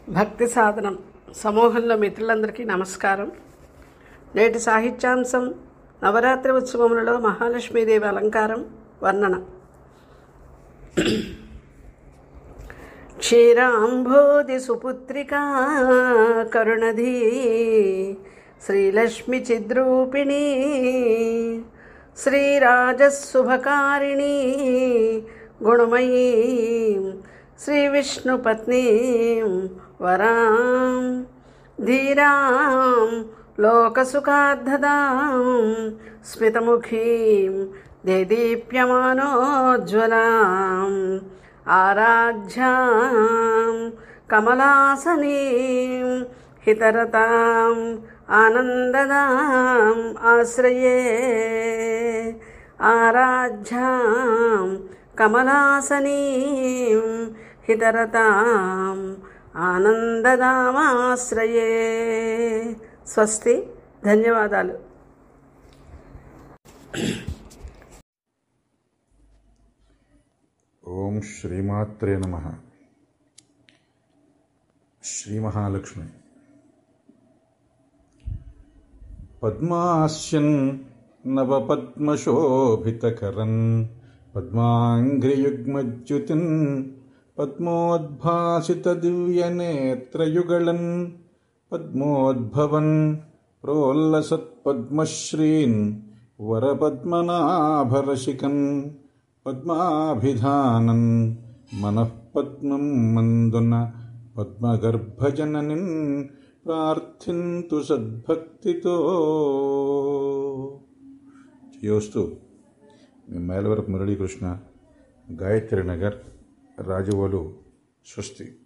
భక్తి సాధనం సమూహంలో మిత్రులందరికీ నమస్కారం. నేటి సాహిత్యాంశం నవరాత్రి ఉత్సవములలో మహాలక్ష్మీదేవి అలంకారం వర్ణన. క్షీరాంబోధి సుపుత్రికా కరుణధీ శ్రీలక్ష్మి చిద్రూపిణీ శ్రీరాజశుభకారిణీ గుణమయీ శ్రీవిష్ణుపత్నీం వరాం ధీరాం లోకసుఖార్థదాం స్మితముఖీం దేదీప్యమానోజ్వలాం ఆరాధ్యాం కమలాసనీం హితరతాం ఆనందదాం ఆశ్రయే ఆరాధ్యాం కమలాసనీం హితరతాం ఆనందదామాశ్రయే. స్వస్తి. ధన్యవాదాలు. ఓం శ్రీమాత్రే నమః. శ్రీ మహాలక్ష్మి పద్మాస్యన్ నవపద్మశోభితకరన్ పద్మాంఘ్రియుగ్మజ్యుతిన్ పద్మోద్భాసిత దివ్యనేత్రయుగళన్ పద్మోద్భవన్ ప్రోల్లసత్పద్మశ్రీన్ వరపద్మనాభరశిఖన్ పద్మాభిధానన్ మనఃపద్మం మందున పద్మగర్భజననిన్ ప్రార్థింతు సద్భక్తితో. యోస్తు మీ మైలవరపు మురళీకృష్ణ, గాయత్రి నగర్, రాజవోలు. స్వస్తి.